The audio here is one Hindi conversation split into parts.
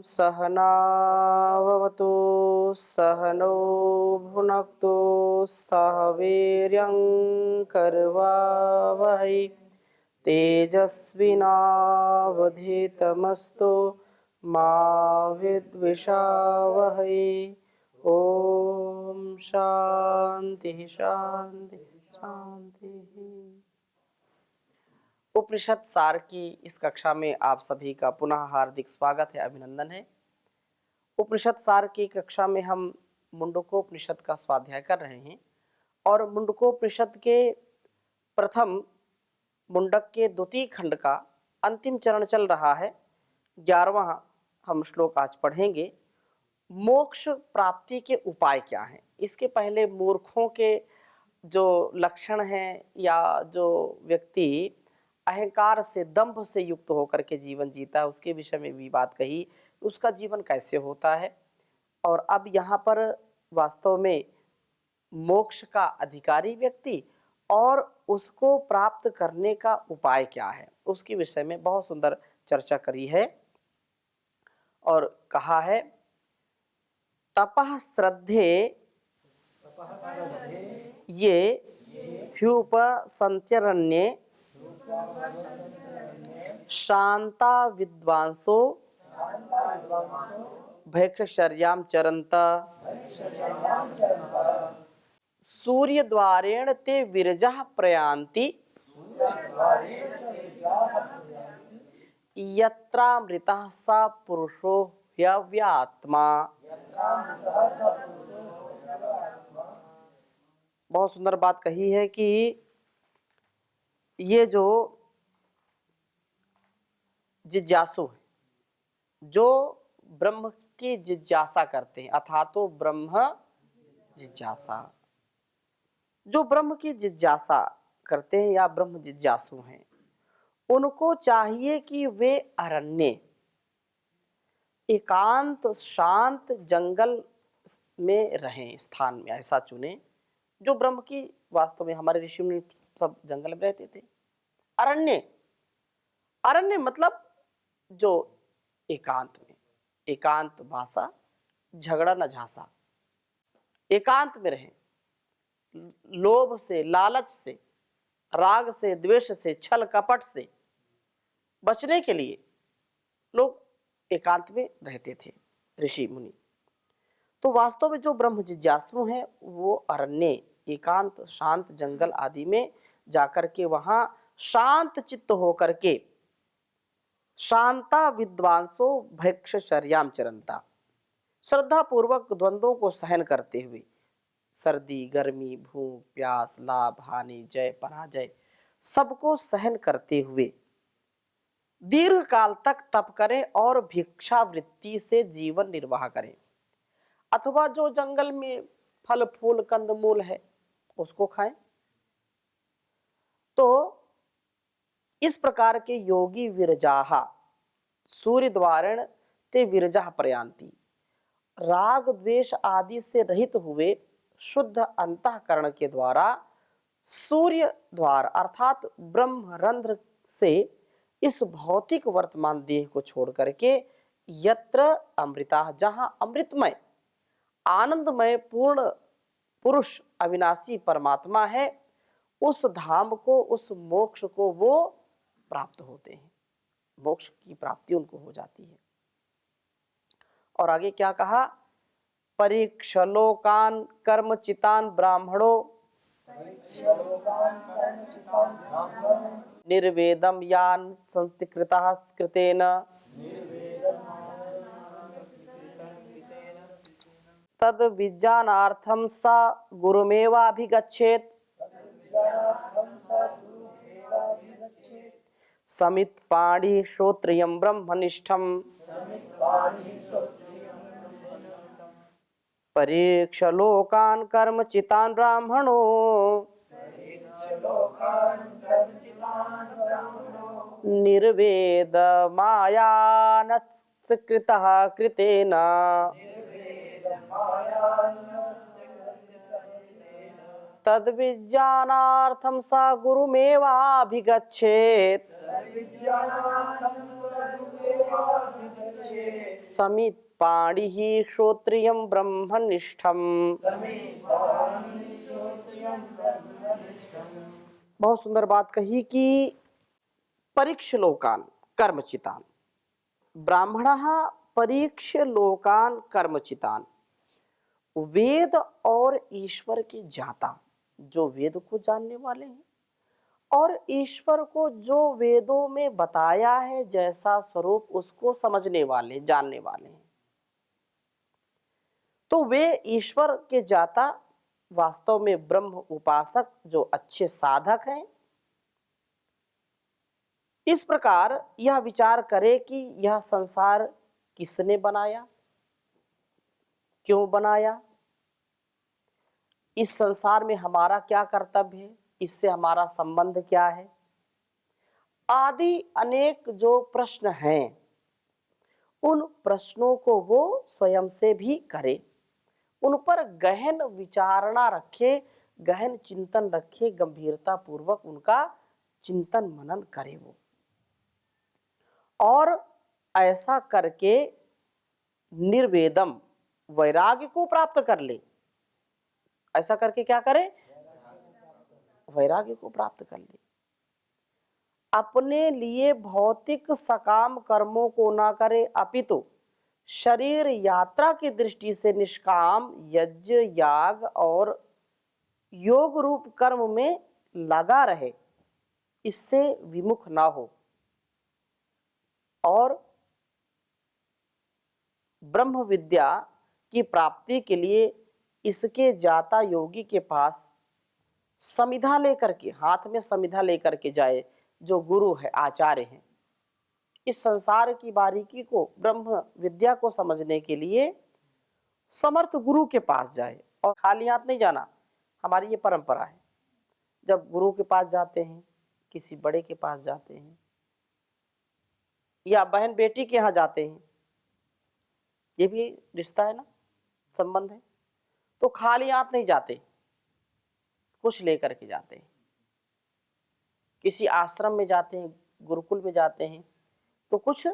सहनाववतु सहनौ भुनक्तु सह वीर्यं करवावहै तेजस्विनावधीतमस्तु मा विद्विषावहै। ओम शांति शांति शांति। उपनिषद सार की इस कक्षा में आप सभी का पुनः हार्दिक स्वागत है, अभिनंदन है। उपनिषद सार की कक्षा में हम मुंडकोपनिषद का स्वाध्याय कर रहे हैं और मुंडकोपनिषद के प्रथम मुंडक के द्वितीय खंड का अंतिम चरण चल रहा है। 11वां हम श्लोक आज पढ़ेंगे। मोक्ष प्राप्ति के उपाय क्या हैं? इसके पहले मूर्खों के जो लक्षण हैं या जो व्यक्ति अहंकार से दंभ से युक्त होकर के जीवन जीता है उसके विषय में भी बात कही, उसका जीवन कैसे होता है। और अब यहाँ पर वास्तव में मोक्ष का अधिकारी व्यक्ति और उसको प्राप्त करने का उपाय क्या है उसके विषय में बहुत सुंदर चर्चा करी है और कहा है तपः श्रद्धे ये ह्युपसंत्यरण्ये शांता विद्वांसो भैक्षचर्यां चरन्त सूर्यद्वारेण ते विरजः प्रयान्ति यत्रामृतः स पुरुषो ह्यव्यात्मा। बहुत सुंदर बात कही है कि ये जो जिज्ञासु है, जो ब्रह्म की जिज्ञासा करते हैं, अथातो ब्रह्म जिज्ञासा, जो ब्रह्म की जिज्ञासा करते हैं या ब्रह्म जिज्ञासु हैं, उनको चाहिए कि वे अरण्य एकांत शांत जंगल में रहें, स्थान में ऐसा चुने जो ब्रह्म की। वास्तव में हमारे ऋषि मुनि सब जंगल में रहते थे। अरण्य, अरण्य मतलब जो एकांत में, एकांत भाषा झगड़ा न झांसा, एकांत में रहें। लोभ से, लालच से, राग से, द्वेष से, छल कपट से बचने के लिए लोग एकांत में रहते थे ऋषि मुनि। तो वास्तव में जो ब्रह्म जिज्ञासु हैं वो अरण्य, एकांत शांत जंगल आदि में जाकर के वहां शांत चित्त होकर के शांता विद्वांसो भैक्षचर्यां चरन्ता, श्रद्धा पूर्वक द्वंद्वों को सहन करते हुए, सर्दी गर्मी भूख प्यास लाभ हानि जय पराजय सबको सहन करते हुए दीर्घ काल तक तप करें और भिक्षावृत्ति से जीवन निर्वाह करें। अथवा जो जंगल में फल फूल कंदमूल है उसको खाएं। तो इस प्रकार के योगी विरजाहा सूर्य द्वारेण ते विरजा प्रयान्ति, राग द्वेष आदि से रहित हुए शुद्ध अंतःकरण के द्वारा सूर्य द्वार अर्थात ब्रह्म रंध्र से इस भौतिक वर्तमान देह को छोड़ करके यत्र अमृता, जहां अमृतमय आनंदमय पूर्ण पुरुष अविनाशी परमात्मा है, उस धाम को, उस मोक्ष को वो प्राप्त होते हैं। मोक्ष की प्राप्ति उनको हो जाती है। और आगे क्या कहा? परीक्षलोकान कर्मचितान ब्राह्मणो निर्वेदम यान संस्कृतः कृतेन तद विज्ञानार्थम स गुरुमेवाभिगच्छेत् समित पाणी श्रोत्रियं ब्रह्मनिष्ठम् परीक्ष लोकान् कर्मचितान् ब्राह्मणो निर्वेद मायानस्कृतः कृतेन तद्विज्ञानार्थं स गुरुमेवाभिगच्छेत्। समित पाणि श्रोत्रियं ब्रह्मनिष्ठम। बहुत सुंदर बात कही कि परीक्ष लोकान कर्मचितान, ब्राह्मणः परीक्ष लोकान कर्मचितान। वेद और ईश्वर के ज्ञाता, जो वेद को जानने वाले हैं और ईश्वर को जो वेदों में बताया है जैसा स्वरूप उसको समझने वाले, जानने वाले हैं, तो वे ईश्वर के ज्ञाता वास्तव में ब्रह्म उपासक जो अच्छे साधक हैं। इस प्रकार यह विचार करे कि यह संसार किसने बनाया, क्यों बनाया, इस संसार में हमारा क्या कर्तव्य है, इससे हमारा संबंध क्या है, आदि अनेक जो प्रश्न हैं, उन प्रश्नों को वो स्वयं से भी करे, उन पर गहन विचारणा रखे, गहन चिंतन रखे, गंभीरता पूर्वक उनका चिंतन मनन करे वो, और ऐसा करके निर्वेदम वैराग्य को प्राप्त कर ले। ऐसा करके क्या करे, वैराग्य को प्राप्त कर ले। अपने लिए भौतिक सकाम कर्मों को ना करे, अपितु शरीर यात्रा की दृष्टि से निष्काम यज्ञ याग और योग रूप कर्म में लगा रहे, इससे विमुख ना हो और ब्रह्म विद्या की प्राप्ति के लिए इसके जाता योगी के पास समिधा लेकर के, हाथ में समिधा लेकर के जाए, जो गुरु है, आचार्य हैं। इस संसार की बारीकी को, ब्रह्म विद्या को समझने के लिए समर्थ गुरु के पास जाए और खाली हाथ नहीं जाना। हमारी ये परंपरा है, जब गुरु के पास जाते हैं, किसी बड़े के पास जाते हैं या बहन बेटी के यहाँ जाते हैं, ये भी रिश्ता है ना, संबंध है, तो खाली हाथ नहीं जाते, कुछ लेकर के जाते हैं। किसी आश्रम में जाते हैं, गुरुकुल में जाते हैं, तो कुछ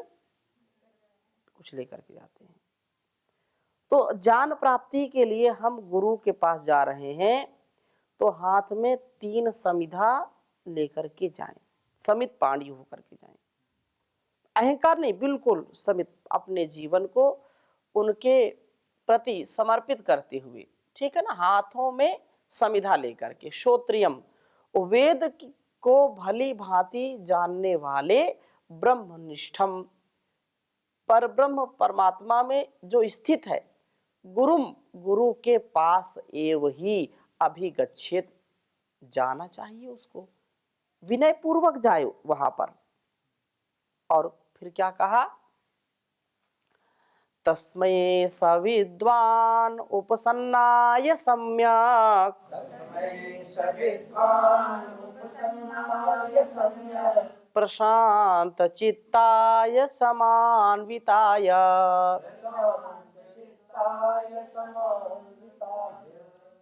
लेकर के जाते हैं। तो ज्ञान प्राप्ति के लिए हम गुरु के पास जा रहे हैं, तो हाथ में 3 समिधा लेकर के जाएं, समित पाणी होकर के जाएं। अहंकार नहीं, बिल्कुल समित, अपने जीवन को उनके प्रति समर्पित करते हुए, ठीक है ना, हाथों में समिधा लेकर के, श्रोत्रियम, वेद को भली भांति जानने वाले, ब्रह्मनिष्ठम, पर ब्रह्म परमात्मा में जो स्थित है, गुरुम, गुरु के पास एव ही अभिगच्छेत, जाना चाहिए उसको, विनय पूर्वक जाए वहां पर। और फिर क्या कहा, तस्मै सविद्वान उपसन्नाय सम्यक, प्रशांत चित्ताय समान्विताय,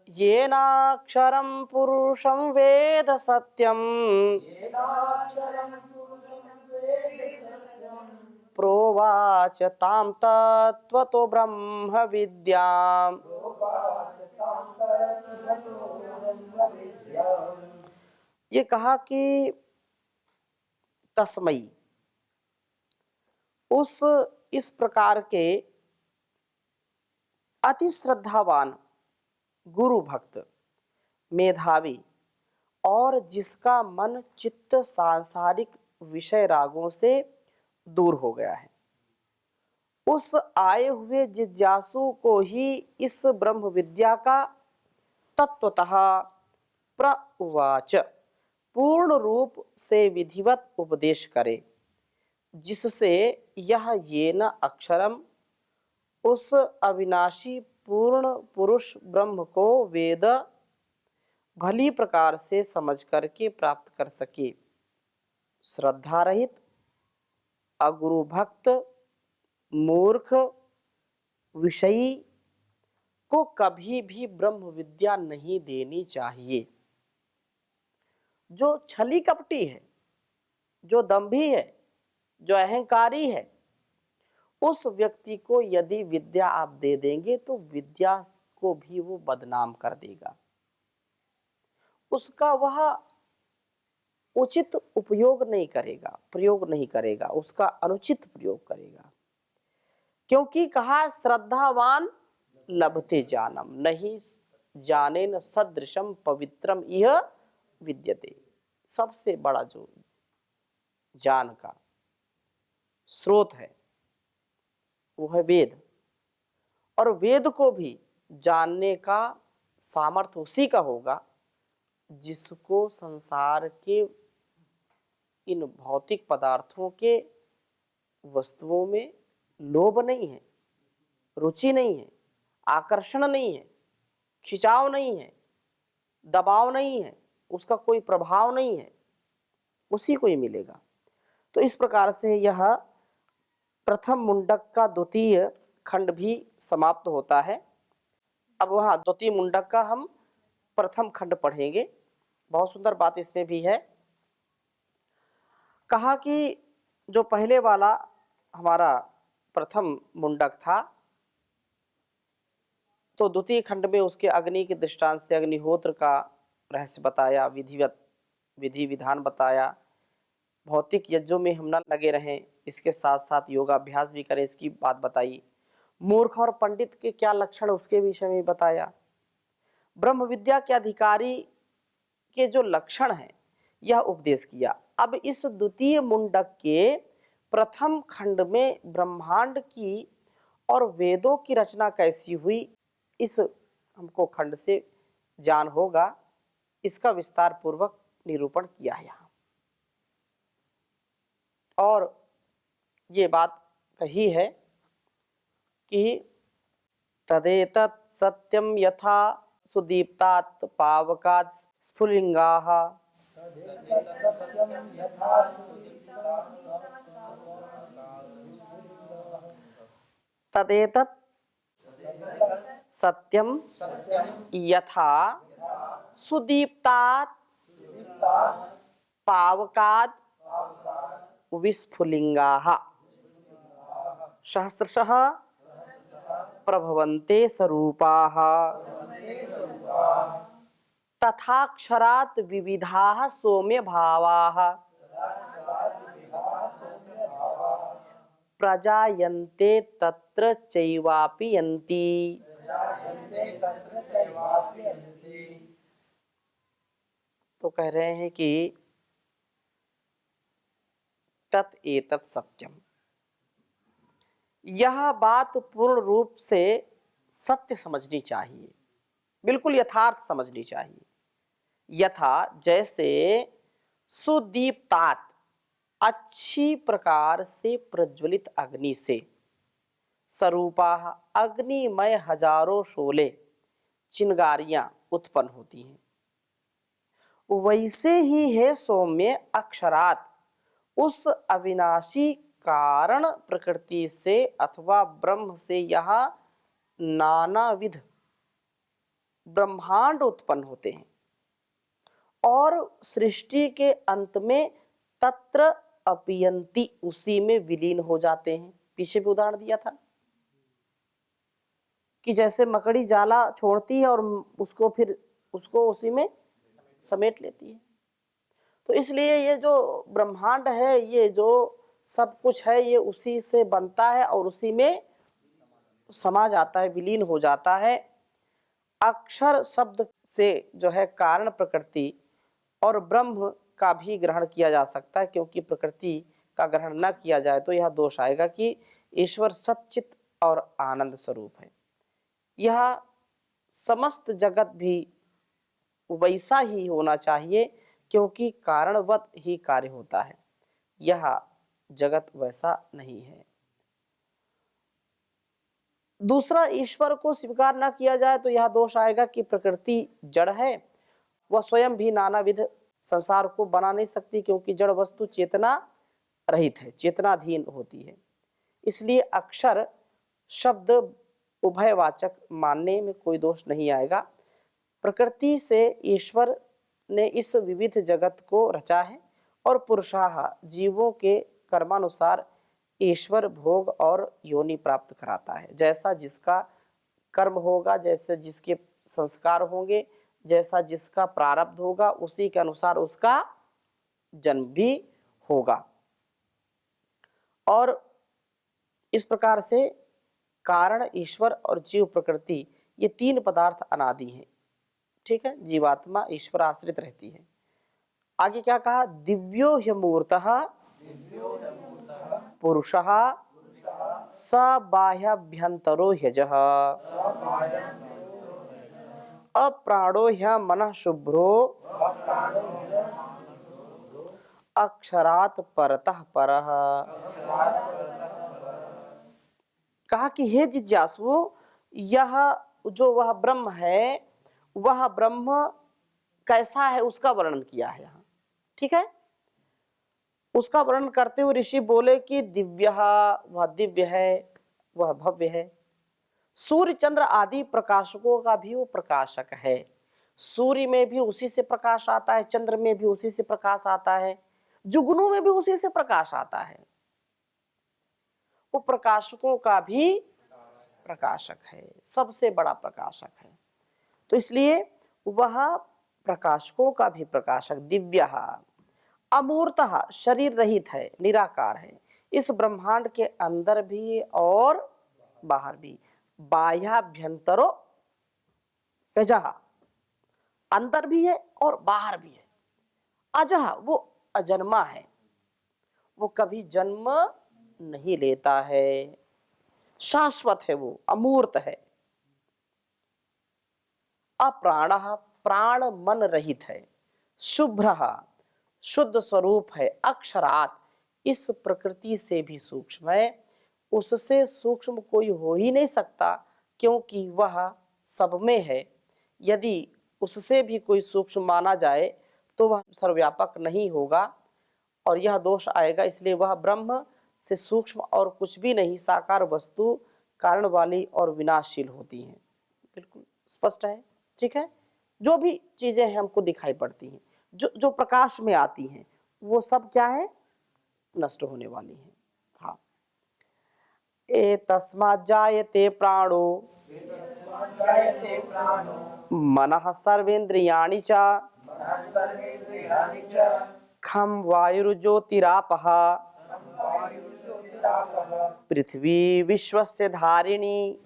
येनाक्षरं पुरुषं वेद सत्यं, प्रोवाच तां तत्त्वतो ब्रह्म विद्याम्। ये कहा कि तस्मै, उस इस प्रकार के अति श्रद्धावान गुरु भक्त, मेधावी और जिसका मन चित्त सांसारिक विषय रागों से दूर हो गया है, उस आए हुए जिज्ञासु को ही इस ब्रह्म विद्या का तत्वतः प्रउवाच, पूर्ण रूप से विधिवत उपदेश करे, जिससे यह येन अक्षरम, उस अविनाशी पूर्ण पुरुष ब्रह्म को वेद भली प्रकार से समझ करके प्राप्त कर सके। श्रद्धा रहित अगुरु भक्त मूर्ख विषयी को कभी भी ब्रह्म विद्या नहीं देनी चाहिए। जो छली कपटी है, जो दंभी है, जो अहंकारी है, उस व्यक्ति को यदि विद्या आप दे देंगे तो विद्या को भी वो बदनाम कर देगा, उसका वह उचित उपयोग नहीं करेगा, प्रयोग नहीं करेगा, उसका अनुचित प्रयोग करेगा। क्योंकि कहा श्रद्धावान लभते जानम, नहीं जाने न सदृशम पवित्रम यह विद्यते। सबसे बड़ा जो ज्ञान का स्रोत है वो है वेद, और वेद को भी जानने का सामर्थ्य उसी का होगा जिसको संसार के इन भौतिक पदार्थों के वस्तुओं में लोभ नहीं है, रुचि नहीं है, आकर्षण नहीं है, खिंचाव नहीं है, दबाव नहीं है, उसका कोई प्रभाव नहीं है, उसी को ही मिलेगा। तो इस प्रकार से यह प्रथम मुंडक का द्वितीय खंड भी समाप्त होता है। अब वहाँ द्वितीय मुंडक का हम प्रथम खंड पढ़ेंगे। बहुत सुंदर बात इसमें भी है। कहा कि जो पहले वाला हमारा प्रथम मुंडक था तो द्वितीय खंड में उसके अग्नि के दृष्टांत से अग्निहोत्र का रहस्य बताया, विधि विधान बताया, भौतिक यज्ञों में हम न लगे रहें, इसके साथ साथ योगाभ्यास भी करें, इसकी बात बताई। मूर्ख और पंडित के क्या लक्षण उसके विषय में बताया। ब्रह्म विद्या के अधिकारी के जो लक्षण हैं यह उपदेश किया। अब इस द्वितीय मुंडक के प्रथम खंड में ब्रह्मांड की और वेदों की रचना कैसी हुई, इस हमको खंड से ज्ञान होगा। इसका विस्तार पूर्वक निरूपण किया है यहाँ, और ये बात कही है कि तदेतत् सत्यम यथा सुदीप्तात् पावकात् स्फुलिंगाः तदेतत् सत्यम यथा सुदीप्तात् पावकात् विस्फुलिंगाः सहस्रशः प्रभवन्ते स्वरूपाः तथाक्षरात् विविधाः सौम्य भावाः प्रजायन्ते तत्र चैवापि यन्ति। तो कह रहे हैं कि तत् एतत् सत्यम, यह बात पूर्ण रूप से सत्य समझनी चाहिए, बिल्कुल यथार्थ समझनी चाहिए। यथा जैसे सुदीप्तात, अच्छी प्रकार से प्रज्वलित अग्नि से, स्वरूपा, अग्निमय हजारों शोले चिंगारियां उत्पन्न होती हैं, वैसे ही है सौम्य अक्षरात, उस अविनाशी कारण प्रकृति से अथवा ब्रह्म से यहाँ नानाविध ब्रह्मांड उत्पन्न होते हैं और सृष्टि के अंत में तत्र अपयंती, उसी में विलीन हो जाते हैं। पीछे भी उदाहरण दिया था कि जैसे मकड़ी जाला छोड़ती है और उसको उसी में समेट लेती है। तो इसलिए ये जो ब्रह्मांड है, ये जो सब कुछ है, ये उसी से बनता है और उसी में समा जाता है, विलीन हो जाता है। अक्षर शब्द से जो है कारण प्रकृति और ब्रह्म का भी ग्रहण किया जा सकता है, क्योंकि प्रकृति का ग्रहण न किया जाए तो यह दोष आएगा कि ईश्वर सच्चित और आनंद स्वरूप है। यह समस्त जगत भी वैसा ही होना चाहिए, क्योंकि कारणवत ही कार्य होता है, यह जगत वैसा नहीं है। दूसरा, ईश्वर को स्वीकार न किया जाए तो यह दोष आएगा कि प्रकृति जड़ है, वह स्वयं भी नानाविध संसार को बना नहीं सकती, क्योंकि जड़ वस्तु चेतना रहित है, चेतनाधीन होती है। इसलिए अक्षर शब्द उभयवाचक मानने में कोई दोष नहीं आएगा। प्रकृति से ईश्वर ने इस विविध जगत को रचा है और पुरुषाः जीवों के कर्मानुसार ईश्वर भोग और योनि प्राप्त कराता है। जैसा जिसका कर्म होगा, जैसे जिसके संस्कार होंगे, जैसा जिसका प्रारब्ध होगा, उसी के अनुसार उसका जन्म भी होगा। और इस प्रकार से कारण, ईश्वर और जीव प्रकृति, ये तीन पदार्थ अनादि हैं। ठीक है, जीवात्मा ईश्वर आश्रित रहती है। आगे क्या कहा? दिव्यो ह्यमूर्तः पुरुषः स बाह्याभ्यंतरो ह्यजः अप्राणो ह्यमनः शुभ्रो अक्षरात् परतः परः। कहा कि हे जिज्ञासुओं, यह जो वह ब्रह्म है, वह ब्रह्म कैसा है उसका वर्णन किया है यहाँ। ठीक है, उसका वर्णन करते हुए ऋषि बोले कि दिव्य, वह दिव्य है, वह भव्य है। सूर्य चंद्र आदि प्रकाशकों का भी वो प्रकाशक है। सूर्य में भी उसी से प्रकाश आता है, चंद्र में भी उसी से प्रकाश आता है, जुगनू में भी उसी से प्रकाश आता है। वो प्रकाशकों का भी प्रकाशक है, सबसे बड़ा प्रकाशक है। तो इसलिए वह प्रकाशकों का भी प्रकाशक, दिव्य, अमूर्तः, शरीर रहित है, निराकार है, इस ब्रह्मांड के अंदर भी और बाहर भी। बाह्याभ्यंतरो अजः, अंदर भी है और बाहर भी है। अजः, वो अजन्मा है, वो कभी जन्म नहीं लेता है, शाश्वत है, वो अमूर्त है। अप्राणः, प्राण मन रहित है। शुभ्रः, शुद्ध स्वरूप है। अक्षरात्, इस प्रकृति से भी सूक्ष्म है, उससे सूक्ष्म कोई हो ही नहीं सकता, क्योंकि वह सब में है। यदि उससे भी कोई सूक्ष्म माना जाए तो वह सर्वव्यापक नहीं होगा और यह दोष आएगा। इसलिए वह ब्रह्म से सूक्ष्म और कुछ भी नहीं, साकार वस्तु कारण वाली और विनाशशील होती हैं। बिल्कुल स्पष्ट है। ठीक है, जो भी चीजें हैं हमको दिखाई पड़ती हैं, जो जो प्रकाश में आती हैं, वो सब क्या है? नष्ट होने वाली हैं। हाँ, ए तस्मात् जायते प्राणो मनः सर्वेन्द्रियाणि च खं वायुर्ज्योतिरापः पृथ्वी विश्वस्य धारिणी।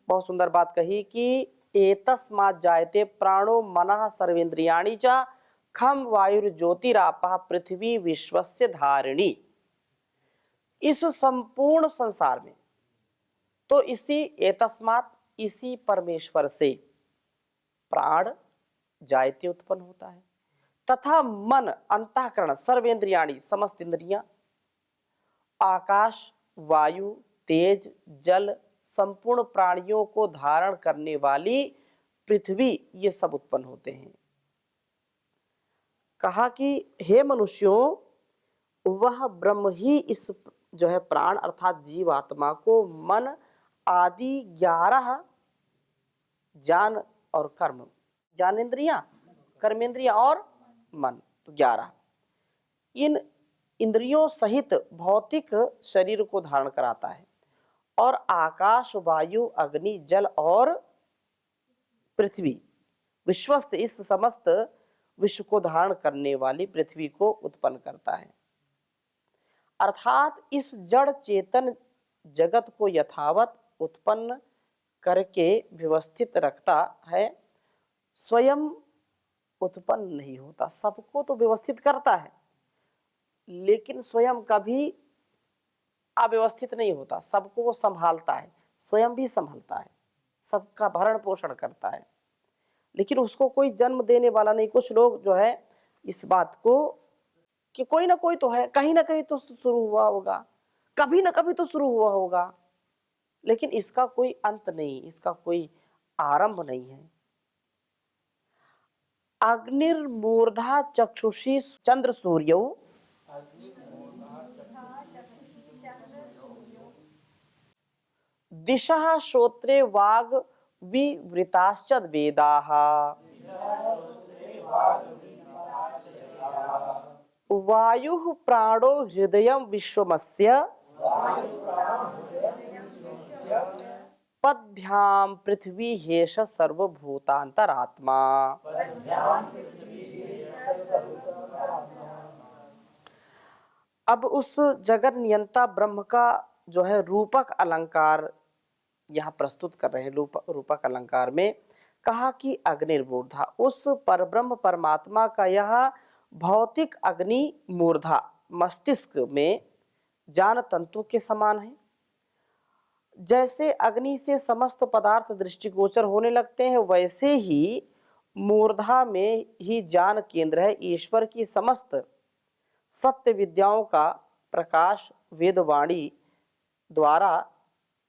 बहुत सुंदर बात कही कि एतस्मात् जायते प्राणो मनः सर्वेन्द्रियाणि च खं वायुर्ज्योतिरापः पृथ्वी विश्वस्य धारिणी। इस संपूर्ण संसार में तो इसी एतस्मात्, इसी परमेश्वर से प्राण जायते उत्पन्न होता है, तथा मन, अंतःकरण, सर्वेन्द्रियाणि, समस्त इंद्रियां, आकाश, वायु, तेज, जल, संपूर्ण प्राणियों को धारण करने वाली पृथ्वी, ये सब उत्पन्न होते हैं। कहा कि हे मनुष्यों, वह ब्रह्म ही इस जो है प्राण अर्थात जीवात्मा को मन आदि 11 ज्ञान और कर्म, ज्ञानेन्द्रियां, कर्मेंद्रियां और मन, तो 11, इन इंद्रियों सहित भौतिक शरीर को धारण कराता है। और आकाश, वायु, अग्नि, जल और पृथ्वी, विश्वस्त, इस समस्त विश्व को धारण करने वाली पृथ्वी को उत्पन्न करता है। अर्थात इस जड़ चेतन जगत को यथावत उत्पन्न करके व्यवस्थित रखता है। स्वयं उत्पन्न नहीं होता, सबको तो व्यवस्थित करता है, लेकिन स्वयं कभी अव्यवस्थित नहीं होता। सबको वो संभालता है, स्वयं भी संभालता है, सबका भरण पोषण करता है, लेकिन उसको कोई जन्म देने वाला नहीं। कुछ लोग जो है इस बात को कि कोई ना कोई तो है, कहीं ना कहीं तो शुरू हुआ होगा, कभी ना कभी तो शुरू हुआ होगा, लेकिन इसका कोई अंत नहीं, इसका कोई आरंभ नहीं है। अग्निर्मूर्धा चक्षुषी चंद्र सूर्यौ दिशः श्रोत्रे वाग विवृताश्च वेदाः। वायु प्राणो हृदय विश्वमस्य पद्भ्याम पृथ्वी हेश सर्वभूतांतरात्मा। अब उस जगत नियंता ब्रह्म का जो है रूपक अलंकार यहाँ प्रस्तुत कर रहे हैं। रूपक अलंकार में कहा कि अग्निर्मूर्धा, उस परब्रह्म परमात्मा का यह भौतिक अग्नि मूर्धा मस्तिष्क में ज्ञान तंतु के समान है। जैसे अग्नि से समस्त पदार्थ दृष्टिगोचर होने लगते हैं, वैसे ही मूर्धा में ही ज्ञान केंद्र है। ईश्वर की समस्त सत्य विद्याओं का प्रकाश वेदवाणी द्वारा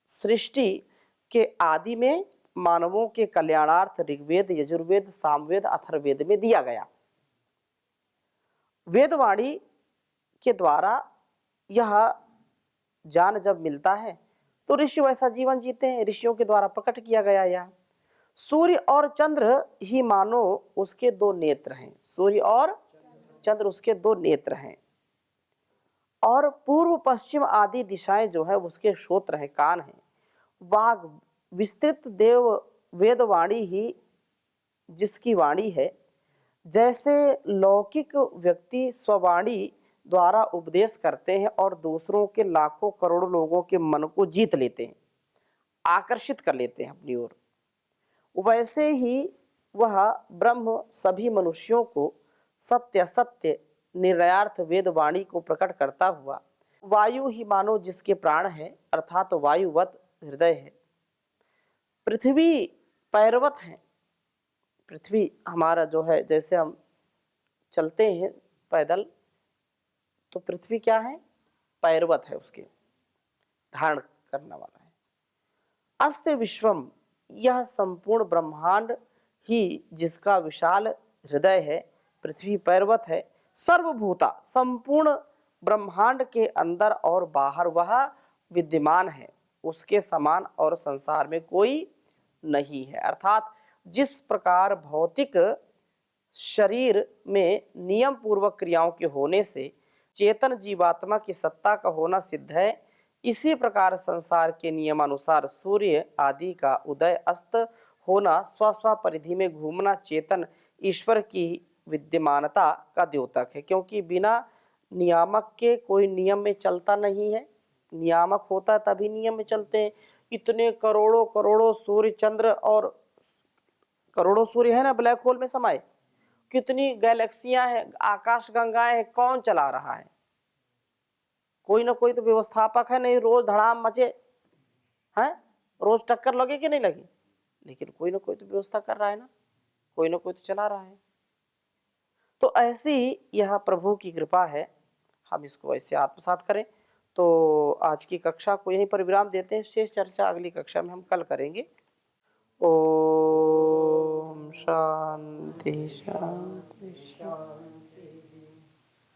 सृष्टि के आदि में मानवों के कल्याणार्थ ऋग्वेद, यजुर्वेद, सामवेद, अथर्ववेद में दिया गया। वेदवाणी के द्वारा यह ज्ञान जब मिलता है तो ऋषि वैसा जीवन जीते हैं। ऋषियों के द्वारा प्रकट किया गया यह सूर्य और चंद्र ही मानो उसके दो नेत्र हैं। सूर्य और चंद्र उसके दो नेत्र हैं और पूर्व पश्चिम आदि दिशाएं जो है उसके श्रोत्र हैं, कान हैं। वाग विस्तृत देव वेदवाणी ही जिसकी वाणी है। जैसे लौकिक व्यक्ति स्ववाणी द्वारा उपदेश करते हैं और दूसरों के लाखों करोड़ों लोगों के मन को जीत लेते हैं, आकर्षित कर लेते हैं अपनी ओर, वैसे ही वह ब्रह्म सभी मनुष्यों को सत्य सत्य निर्णयार्थ वेदवाणी को प्रकट करता हुआ वायु ही मानो जिसके प्राण है, अर्थात तो वायुवत हृदय है। पृथ्वी पैरवत है। पृथ्वी हमारा जो है, जैसे हम चलते हैं पैदल तो पृथ्वी क्या है, पैरवत है, उसके धारण करने वाला है। अस्य विश्वम, यह संपूर्ण ब्रह्मांड ही जिसका विशाल हृदय है, पृथ्वी पैरवत है। सर्वभूता, संपूर्ण ब्रह्मांड के अंदर और बाहर वह विद्यमान है, उसके समान और संसार में कोई नहीं है। अर्थात जिस प्रकार भौतिक शरीर में नियम पूर्वक क्रियाओं के होने से चेतन जीवात्मा की सत्ता का होना सिद्ध है, इसी प्रकार संसार के नियमानुसार सूर्य आदि का उदय अस्त होना, स्व स्व परिधि में घूमना चेतन ईश्वर की विद्यमानता का द्योतक है। क्योंकि बिना नियामक के कोई नियम में चलता नहीं है। नियामक होता है तभी नियम में चलते हैं। इतने करोड़ों करोड़ों सूर्य चंद्र और करोड़ों सूर्य है ना ब्लैक होल में समाये, कितनी गैलेक्सियां हैं, आकाश गंगाएं हैं, कौन चला रहा है? कोई ना कोई तो व्यवस्थापक है। नहीं रोज धड़ाम मचे हैं, रोज टक्कर लगे कि नहीं लगी, लेकिन कोई ना कोई तो व्यवस्था कर रहा है ना, कोई ना कोई तो चला रहा है। तो ऐसी यह प्रभु की कृपा है, हम इसको ऐसे आत्मसात करें। तो आज की कक्षा को यहीं पर विराम देते हैं। शेष चर्चा अगली कक्षा में हम कल करेंगे। ओम शांति शांति शांति।